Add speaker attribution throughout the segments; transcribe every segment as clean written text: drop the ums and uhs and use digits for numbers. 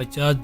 Speaker 1: 50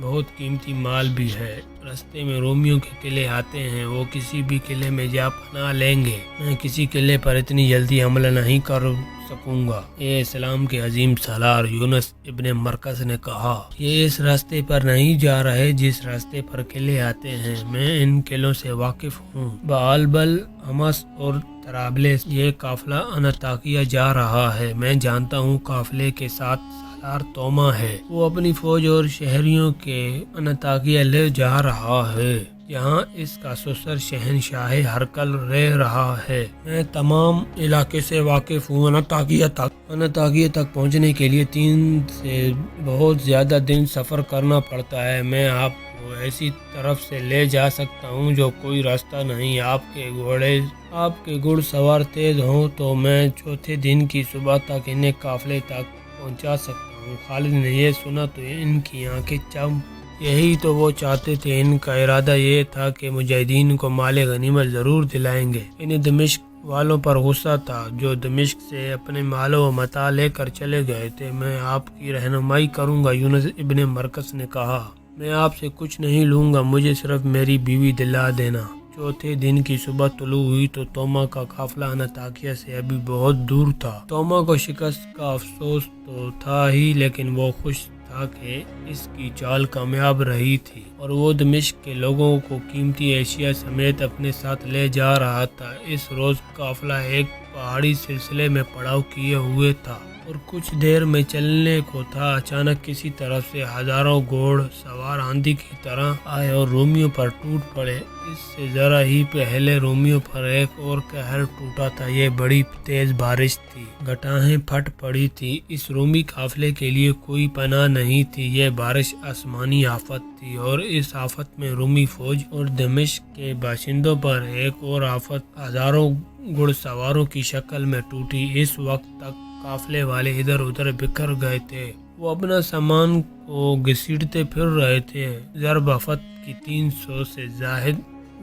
Speaker 1: بہت قیمتی مال بھی ہے۔ راستے میں رومیوں کے قلعے آتے ہیں، وہ کسی بھی قلعے میں جا پناہ لیں گے۔ میں کسی قلعے پر اتنی جلدی حملہ نہیں کر سکوں گا۔ یہ اسلام کے عظیم سالار یونس ابن مرکز نے کہا، یہ اس راستے پر نہیں جا رہے جس راستے پر قلعے آتے ہیں۔ میں ان قلعوں سے واقف ہوں۔ بآلبل، حمص اور طرابلس یہ قافلہ انطاکیہ جا رہا ہے۔ میں جانتا ہوں قافلے کے ساتھ سالار توما ہے، وہ اپنی فوج اور شہریوں کے انطاکیہ لے جا رہا ہے، یہاں اس کا سسر شہنشاہ ہرقل رہ رہا ہے۔ میں تمام علاقے سے واقف ہوں۔ انطاکیہ تک پہنچنے کے لیے 3 سے بہت زیادہ دن سفر کرنا پڑتا ہے۔ میں آپ کو ایسی طرف سے لے جا سکتا ہوں جو کوئی راستہ نہیں۔ آپ کے گھڑ سوار تیز ہوں تو میں چوتھے دن کی صبح تک انہیں قافلے تک پہنچا سکتا ہوں۔ خالد نے یہ سنا تو ان کی آنکھیں چم۔ یہی تو وہ چاہتے تھے۔ ان کا ارادہ یہ تھا کہ مجاہدین کو مال غنیمت ضرور دلائیں گے۔ انہیں دمشق والوں پر غصہ تھا جو دمشق سے اپنے مال و متاع لے کر چلے گئے تھے۔ میں آپ کی رہنمائی کروں گا، یونس ابن مرکز نے کہا۔ میں آپ سے کچھ نہیں لوں گا، مجھے صرف میری بیوی دلا دینا۔ چوتھے دن کی صبح طلوع ہوئی تو توما کا قافلہ انطاکیہ سے ابھی بہت دور تھا۔ توما کو شکست کا افسوس تو تھا ہی، لیکن وہ خوش تھا کہ اس کی چال کامیاب رہی تھی اور وہ دمشق کے لوگوں کو قیمتی اشیاء سمیت اپنے ساتھ لے جا رہا تھا۔ اس روز قافلہ ایک پہاڑی سلسلے میں پڑاؤ کیے ہوئے تھا اور کچھ دیر میں چلنے کو تھا۔ اچانک کسی طرف سے ہزاروں گھوڑ سوار آندھی کی طرح آئے اور رومیوں پر ٹوٹ پڑے۔ اس سے ذرا ہی پہلے رومیوں پر ایک اور قہر ٹوٹا تھا۔ یہ بڑی تیز بارش تھی، گھٹائیں پھٹ پڑی تھی۔ اس رومی قافلے کے لیے کوئی پناہ نہیں تھی۔ یہ بارش آسمانی آفت تھی اور اس آفت میں رومی فوج اور دمشق کے باشندوں پر ایک اور آفت ہزاروں گھڑ سواروں کی شکل میں ٹوٹی۔ اس وقت تک قافلے والے ادھر ادھر بکھر گئے تھے، وہ اپنا سامان کو گھسیٹتے پھر رہے تھے۔ ضرب آفت کی 300 سے زائد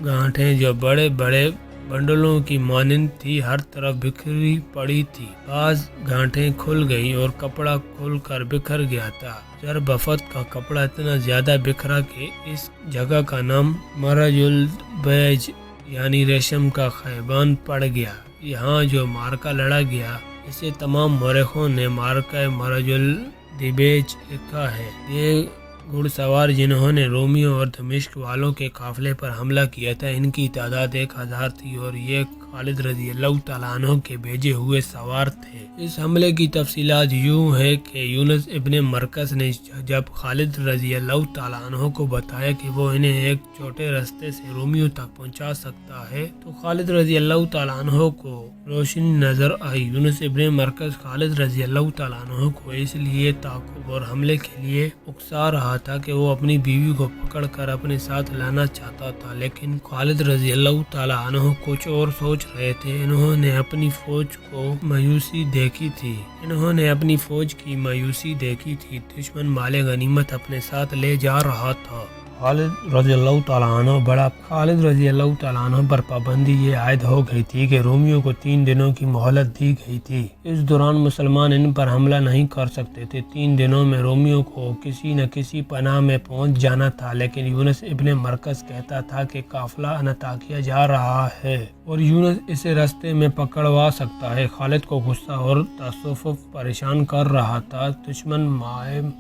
Speaker 1: گانٹھیں جو بڑے بڑے بنڈلوں کی مانند تھی ہر طرف بکھری پڑی تھی۔ بعض گانٹھیں کھل گئیں اور کپڑا کھل کر بکھر گیا تھا۔ ضرب آفت کا کپڑا اتنا زیادہ بکھرا کہ اس جگہ کا نام مرج الدبیج یعنی ریشم کا خیبان پڑ گیا۔ یہاں جو معرکہ لڑا گیا اسے تمام مورخوں نے معرکہ مرج الدبیج لکھا ہے۔ یہ گھڑ سوار جنہوں نے رومیوں اور دمشق والوں کے قافلے پر حملہ کیا تھا، ان کی تعداد 1000 تھی اور یہ خالد رضی اللہ تعالیٰ عنہ کے بھیجے ہوئے سوار تھے۔ اس حملے کی تفصیلات یوں ہے کہ یونس ابن مرکز نے جب خالد رضی اللہ تعالیٰ عنہ کو بتایا کہ وہ انہیں ایک چھوٹے راستے سے رومیوں تک پہنچا سکتا ہے تو خالد رضی اللہ تعالیٰ عنہ کو روشنی نظر آئی۔ یونس ابن مرکز خالد رضی اللہ تعالیٰ عنہ کو اس لیے تعاقب اور حملے کے لیے اکسا رہا تھا کہ وہ اپنی بیوی کو پکڑ کر اپنے ساتھ لانا چاہتا تھا، لیکن خالد رضی اللہ تعالیٰ عنہ کچھ اور سوچ رہے تھے۔ انہوں نے اپنی فوج کی مایوسی دیکھی تھی۔ دشمن مال غنیمت اپنے ساتھ لے جا رہا تھا۔ خالد رضی اللہ تعالیٰ عنہ پر پابندی یہ عائد ہو گئی تھی کہ رومیوں کو 3 دنوں کی مہلت دی گئی تھی۔ اس دوران مسلمان ان پر حملہ نہیں کر سکتے تھے۔ 3 دنوں میں رومیوں کو کسی نہ کسی پناہ میں پہنچ جانا تھا، لیکن یونس ابن مرکز کہتا تھا کہ قافلہ انطاکیہ جا رہا ہے اور یونس اسے راستے میں پکڑوا سکتا ہے۔ خالد کو غصہ اور تعصب پریشان کر رہا تھا۔ دشمن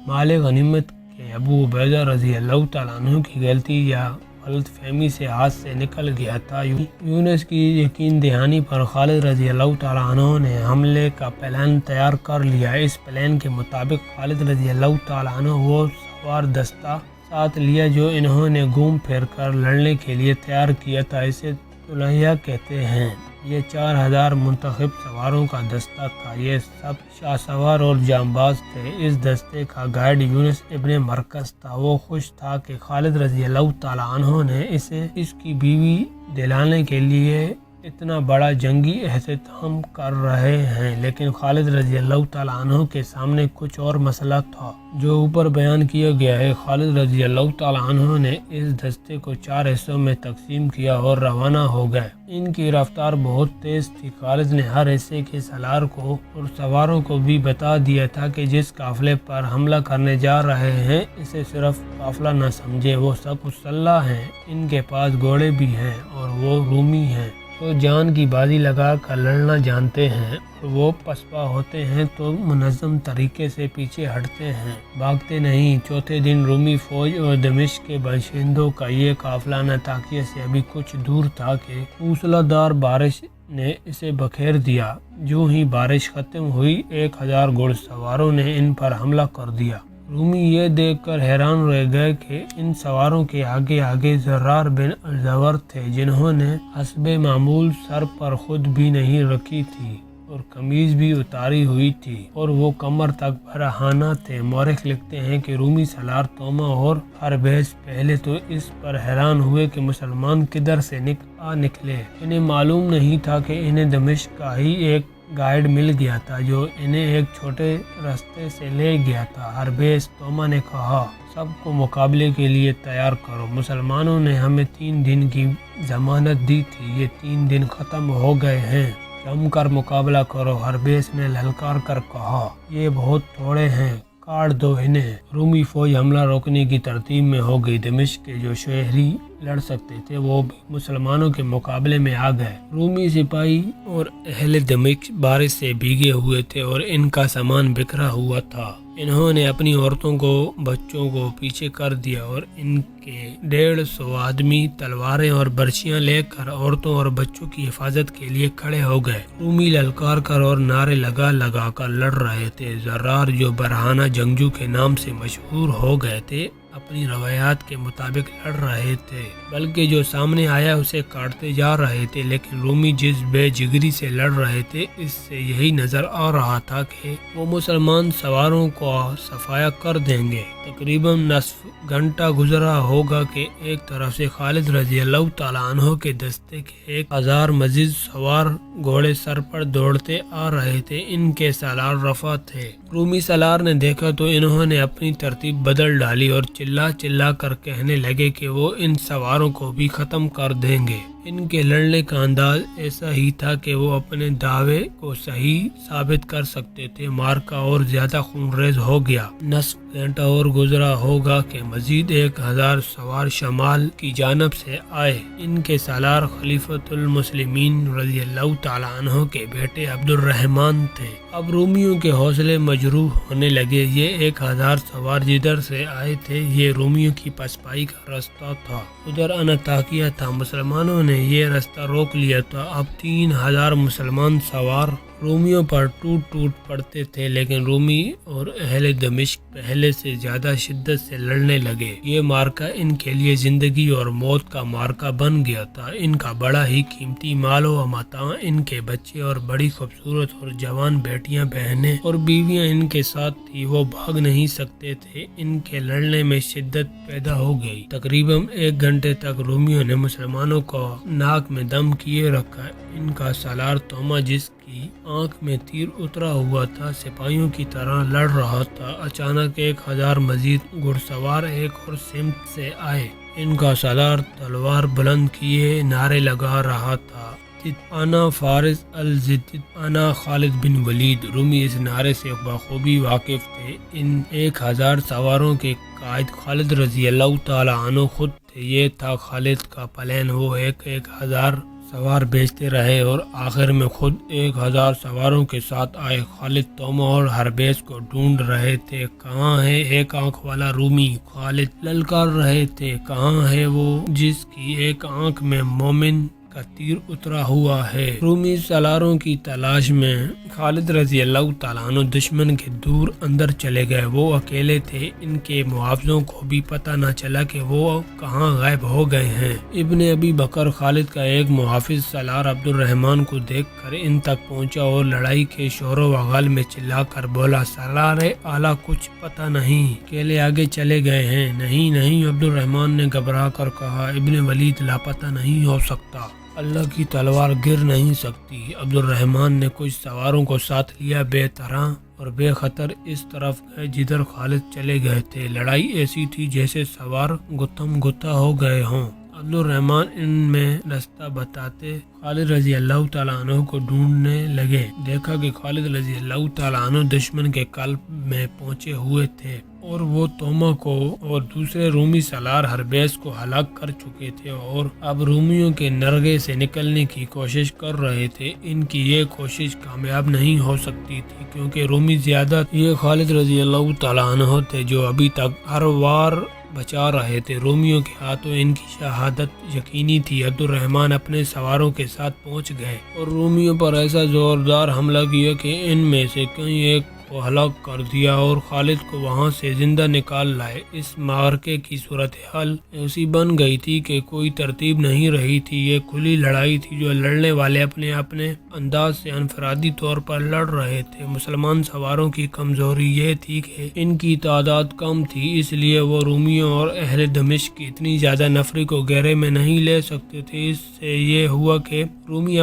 Speaker 1: مال غنیمت کہ ابو عبیدہ رضی اللہ تعالیٰ عنہ کی غلطی یا غلط فہمی سے ہاتھ سے نکل گیا تھا۔ یونس کی یقین دہانی پر خالد رضی اللہ تعالیٰ عنہ نے حملے کا پلان تیار کر لیا۔ اس پلان کے مطابق خالد رضی اللہ تعالیٰ عنہ وہ سوار دستہ ساتھ لیا جو انہوں نے گھوم پھر کر لڑنے کے لیے تیار کیا تھا۔ اسے طلحہ کہتے ہیں۔ یہ 4000 منتخب سواروں کا دستہ تھا۔ یہ سب شاہ سوار اور جانباز تھے۔ اس دستے کا گائیڈ یونس ابن مرکز تھا۔ وہ خوش تھا کہ خالد رضی اللہ تعالیٰ عنہ نے اسے اس کی بیوی دلانے کے لیے اتنا بڑا جنگی اختتام کر رہے ہیں، لیکن خالد رضی اللہ تعالیٰ عنہ کے سامنے کچھ اور مسئلہ تھا جو اوپر بیان کیا گیا ہے۔ خالد رضی اللہ تعالیٰ عنہ نے اس دستے کو 4 حصوں میں تقسیم کیا اور روانہ ہو گئے۔ ان کی رفتار بہت تیز تھی۔ خالد نے ہر حصے کے سالار کو اور سواروں کو بھی بتا دیا تھا کہ جس قافلے پر حملہ کرنے جا رہے ہیں اسے صرف قافلہ نہ سمجھے، وہ سب مسلح ہیں، ان کے پاس گھوڑے بھی ہیں اور وہ رومی ہیں تو جان کی بازی لگا کر لڑنا جانتے ہیں، اور وہ پسپا ہوتے ہیں تو منظم طریقے سے پیچھے ہٹتے ہیں، بھاگتے نہیں۔ چوتھے دن رومی فوج اور دمشق کے باشندوں کا یہ قافلہ انطاکیہ سے ابھی کچھ دور تھا کہ موسلا دھار بارش نے اسے بکھیر دیا۔ جو ہی بارش ختم ہوئی 1000 گھڑ سواروں نے ان پر حملہ کر دیا۔ رومی یہ دیکھ کر حیران رہ گئے کہ ان سواروں کے آگے آگے زرار بن الزور تھے، جنہوں نے حسب معمول سر پر خود بھی نہیں رکھی تھی اور قمیض بھی اتاری ہوئی تھی اور وہ کمر تک برہنہ تھے۔ مورخ لکھتے ہیں کہ رومی سالار توما اور ہربیس پہلے تو اس پر حیران ہوئے کہ مسلمان کدھر سے نکلے۔ انہیں معلوم نہیں تھا کہ انہیں دمشق کا ہی ایک گائیڈ مل گیا تھا جو انہیں ایک چھوٹے راستے سے لے گیا تھا۔ ہربیس توما نے کہا، سب کو مقابلے کے لیے تیار کرو۔ مسلمانوں نے ہمیں 3 دن کی ضمانت دی تھی، یہ 3 دن ختم ہو گئے ہیں، جم کر مقابلہ کرو۔ ہربیس نے للکار کر کہا، یہ بہت تھوڑے ہیں، کاٹ دو انہیں۔ رومی فوج حملہ روکنے کی ترتیب میں ہو گئی۔ دمشق کے جو شہری لڑ سکتے تھے وہ بھی مسلمانوں کے مقابلے میں آ گئے۔ رومی سپاہی اور اہل دمشق بارش سے بھیگے ہوئے تھے اور ان کا سامان بکھرا ہوا تھا۔ انہوں نے اپنی عورتوں کو بچوں کو پیچھے کر دیا اور ان کے 150 آدمی تلواریں اور برچیاں لے کر عورتوں اور بچوں کی حفاظت کے لیے کھڑے ہو گئے۔ رومی للکار کر اور نعرے لگا کر لڑ رہے تھے۔ زرار جو برہنہ جنگجو کے نام سے مشہور ہو گئے تھے اپنی روایات کے مطابق لڑ رہے تھے، بلکہ جو سامنے آیا اسے کاٹتے جا رہے تھے، لیکن رومی جس بے جگری سے لڑ رہے تھے اس سے یہی نظر آ رہا تھا کہ وہ مسلمان سواروں کو صفایا کر دیں گے۔ تقریباً نصف گھنٹہ گزرا ہوگا کہ ایک طرف سے خالد رضی اللہ تعالیٰ عنہ کے دستے کے 1000 مزید سوار گھوڑے سر پر دوڑتے آ رہے تھے۔ ان کے سالار رفع تھے۔ رومی سالار نے دیکھا تو انہوں نے اپنی ترتیب بدل ڈالی اور چلا کر کہنے لگے کہ وہ ان سواروں کو بھی ختم کر دیں گے۔ ان کے لڑنے کا انداز ایسا ہی تھا کہ وہ اپنے دعوے کو صحیح ثابت کر سکتے تھے۔ مارکا اور زیادہ خونریز ہو گیا۔ نصف گھنٹہ اور گزرا ہوگا کہ مزید 1000 سوار شمال کی جانب سے آئے۔ ان کے سالار خلیفۃ المسلمین رضی اللہ تعالیٰ عنہ کے بیٹے عبد الرحمن تھے۔ اب رومیوں کے حوصلے مجروح ہونے لگے۔ یہ 1000 سوار جدھر سے آئے تھے یہ رومیوں کی پسپائی کا راستہ تھا، ادھر انطاکیہ تھا۔ مسلمانوں نے یہ راستہ روک لیا تھا۔ اب 3000 مسلمان سوار رومیوں پر ٹوٹ پڑتے تھے، لیکن رومی اور اہل دمشق پہلے سے زیادہ شدت سے لڑنے لگے۔ یہ مارکا ان کے لیے زندگی اور موت کا مارکا بن گیا تھا۔ ان کا بڑا ہی قیمتی مال و متاع، ان کے بچے اور بڑی خوبصورت اور جوان بیٹیاں، بہنیں اور بیویاں ان کے ساتھ تھی۔ وہ بھاگ نہیں سکتے تھے۔ ان کے لڑنے میں شدت پیدا ہو گئی۔ تقریباً 1 گھنٹے تک رومیوں نے مسلمانوں کو ناک میں دم کیے رکھا۔ ان کا سالار توما، جس کی آنکھ میں تیر اترا ہوا تھا، سپاہیوں کی طرح لڑ رہا تھا۔ اچانک 1000 مزید گھڑ سوار ایک اور سمت سے آئے۔ ان کا سالار تلوار بلند کیے نعرے لگا رہا تھا، انا فارس الزد، انا خالد بن ولید۔ رومی اس نعرے سے بخوبی واقف تھے۔ ان 1000 سواروں کے قائد خالد رضی اللہ تعالیٰ عنہ خود تھے۔ یہ تھا خالد کا پلان۔ وہ 1000 سوار بھیجتے رہے اور آخر میں خود 1000 سواروں کے ساتھ آئے۔ خالد توما اور ہربیس کو ڈھونڈ رہے تھے۔ کہاں ہے ایک آنکھ والا رومی؟ خالد للکار رہے تھے، کہاں ہے وہ جس کی ایک آنکھ میں مومن کا تیر اترا ہوا ہے؟ رومی سالاروں کی تلاش میں خالد رضی اللہ تعالیٰ عنہ دشمن کے دور اندر چلے گئے۔ وہ اکیلے تھے۔ ان کے محافظوں کو بھی پتہ نہ چلا کہ وہ کہاں غائب ہو گئے ہیں۔ ابن ابی بکر خالد کا ایک محافظ سالار عبد الرحمن کو دیکھ کر ان تک پہنچا اور لڑائی کے شور و غل میں چلا کر بولا، سالار اعلیٰ کچھ پتہ نہیں، اکیلے آگے چلے گئے ہیں؟ نہیں، عبد الرحمن نے گھبرا کر کہا، ابن ولید لاپتہ نہیں ہو سکتا۔ اللہ کی تلوار گر نہیں سکتی۔ عبد الرحمن نے کچھ سواروں کو ساتھ لیا، بے طرح اور بے خطر اس طرف گئے جدھر خالد چلے گئے تھے۔ لڑائی ایسی تھی جیسے سوار گتم گتا ہو گئے ہوں۔ عبد الرحمن ان میں رستہ بتاتے خالد رضی اللہ تعالیٰ عنہ کو ڈھونڈنے لگے۔ دیکھا کہ خالد رضی اللہ تعالیٰ عنہ دشمن کے قلب میں پہنچے ہوئے تھے اور وہ توما کو اور دوسرے رومی سالار ہربیس کو ہلاک کر چکے تھے اور اب رومیوں کے نرغے سے نکلنے کی کوشش کر رہے تھے۔ ان کی یہ کوشش کامیاب نہیں ہو سکتی تھی کیونکہ رومی زیادہ یہ خالد رضی اللہ تعالیٰ عنہ تھے جو ابھی تک ہر وار بچا رہے تھے۔ رومیوں کے ہاتھوں ان کی شہادت یقینی تھی۔ عبد الرحمن اپنے سواروں کے ساتھ پہنچ گئے اور رومیوں پر ایسا زوردار حملہ کیا کہ ان میں سے کئی ایک کو ہلاک کر دیا اور خالد کو وہاں سے زندہ نکال لائے۔ اس معرکے کی صورتحال ایسی بن گئی تھی کہ کوئی ترتیب نہیں رہی تھی۔ یہ کھلی لڑائی تھی جو لڑنے والے اپنے اپنے انداز سے انفرادی طور پر لڑ رہے تھے۔ مسلمان سواروں کی کمزوری یہ تھی کہ ان کی تعداد کم تھی، اس لیے وہ رومیوں اور اہل دمشق کی اتنی زیادہ نفری کو گھیرے میں نہیں لے سکتے تھے۔ اس سے یہ ہوا کہ رومی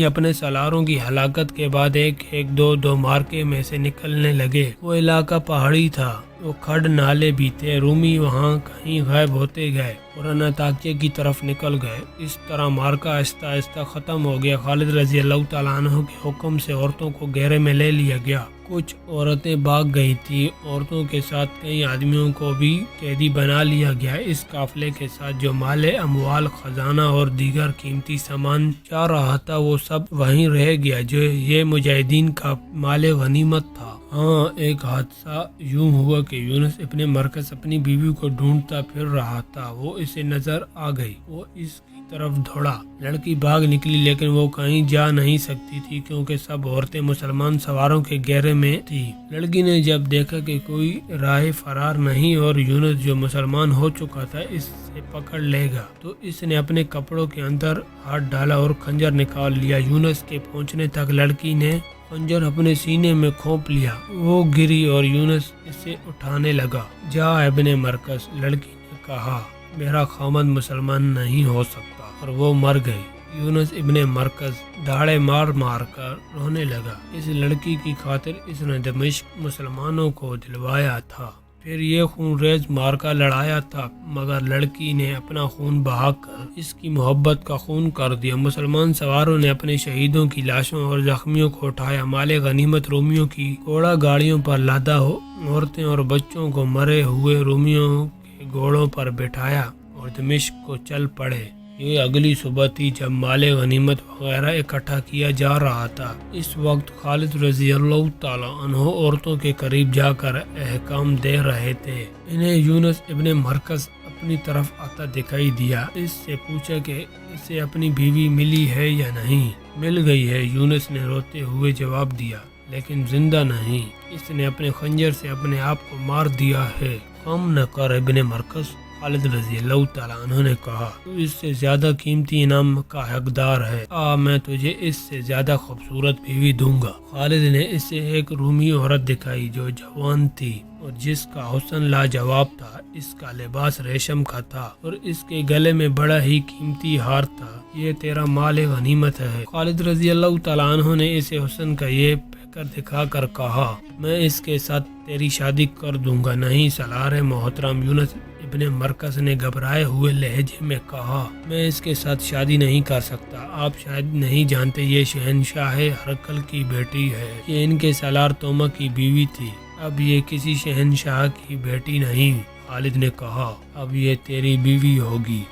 Speaker 1: اپنے سالاروں کی ہلاکت کے بعد ایک دو مارکے میں سے نکلنے لگے۔ وہ علاقہ پہاڑی تھا، وہ کھڈ نالے بھی تھے۔ رومی وہاں کہیں غائب ہوتے گئے اور انطاکیہ کی طرف نکل گئے۔ اس طرح مارکہ آہستہ آہستہ ختم ہو گیا۔ خالد رضی اللہ تعالیٰ عنہ کے حکم سے عورتوں کو گھیرے میں لے لیا گیا۔ کچھ عورتیں بھاگ گئی تھیں، عورتوں کے ساتھ کئی آدمیوں کو بھی قیدی بنا لیا گیا۔ اس قافلے کے ساتھ جو مال اموال، خزانہ اور دیگر قیمتی سامان جا رہا تھا وہ سب وہیں رہ گیا جو یہ مجاہدین کا مال غنیمت تھا۔ ہاں، ایک حادثہ یوں ہوا کہ یونس ابن مرکز اپنی بیوی کو ڈھونڈتا پھر رہا تھا۔ وہ اسے نظر آ گئی، وہ اس کی طرف دوڑا۔ لڑکی بھاگ نکلی لیکن وہ کہیں جا نہیں سکتی تھی کیونکہ سب عورتیں مسلمان سواروں کے گھیرے میں تھی۔ لڑکی نے جب دیکھا کہ کوئی راہ فرار نہیں اور یونس جو مسلمان ہو چکا تھا اس سے پکڑ لے گا تو اس نے اپنے کپڑوں کے اندر ہاتھ ڈالا اور خنجر نکال لیا۔ یونس کے پہنچنے تک لڑکی نے خنجر اپنے سینے میں کھوپ لیا۔ وہ گری اور یونس اسے اٹھانے لگا۔ جا ابن مرکز، لڑکی نے کہا، میرا خامد مسلمان نہیں ہو سکتا، اور وہ مر گئی۔ یونس ابن مرکز داڑے مار مار کر رونے لگا۔ اس لڑکی کی خاطر اس نے دمشق مسلمانوں کو دلوایا تھا، پھر یہ خون ریز مارکا لڑایا تھا، مگر لڑکی نے اپنا خون بہا کر اس کی محبت کا خون کر دیا۔ مسلمان سواروں نے اپنے شہیدوں کی لاشوں اور زخمیوں کو اٹھایا۔ مال غنیمت رومیوں کی گھوڑا گاڑیوں پر لادا ہو، عورتیں اور بچوں کو مرے ہوئے رومیوں کے گھوڑوں پر بٹھایا اور دمشق کو چل پڑے۔ یہ اگلی صبح تھی جب مال غنیمت وغیرہ اکٹھا کیا جا رہا تھا۔ اس وقت خالد رضی اللہ تعالیٰ عنہ عورتوں کے قریب جا کر احکام دے رہے تھے۔ انہیں یونس ابن مرکز اپنی طرف آتا دکھائی دیا۔ اس سے پوچھا کہ اسے اپنی بیوی ملی ہے یا نہیں۔ مل گئی ہے، یونس نے روتے ہوئے جواب دیا، لیکن زندہ نہیں۔ اس نے اپنے خنجر سے اپنے آپ کو مار دیا ہے۔ غم نہ کر ابن مرکز، خالد رضی اللہ تعالیٰ عنہ نے کہا، تو اس سے زیادہ قیمتی انعام کا حقدار ہے۔ میں تجھے اس سے زیادہ خوبصورت بیوی دوں گا۔ خالد نے اسے ایک رومی عورت دکھائی جو جوان تھی اور جس کا حسن لاجواب تھا۔ اس کا لباس ریشم کا تھا اور اس کے گلے میں بڑا ہی قیمتی ہار تھا۔ یہ تیرا مال غنیمت ہے۔ خالد رضی اللہ تعالیٰ عنہ نے اسے حسن کا یہ پیکر دکھا کر کہا، میں اس کے ساتھ تیری شادی کر دوں گا۔ نہیں سالار محترم، یونس ابن مرکز نے گھبرائے ہوئے لہجے میں کہا، میں اس کے ساتھ شادی نہیں کر سکتا۔ آپ شاید نہیں جانتے یہ شہنشاہ ہرقل کی بیٹی ہے۔ یہ ان کے سالار توما کی بیوی تھی۔ اب یہ کسی شہنشاہ کی بیٹی نہیں۔ خالد نے کہا، اب یہ تیری بیوی ہوگی۔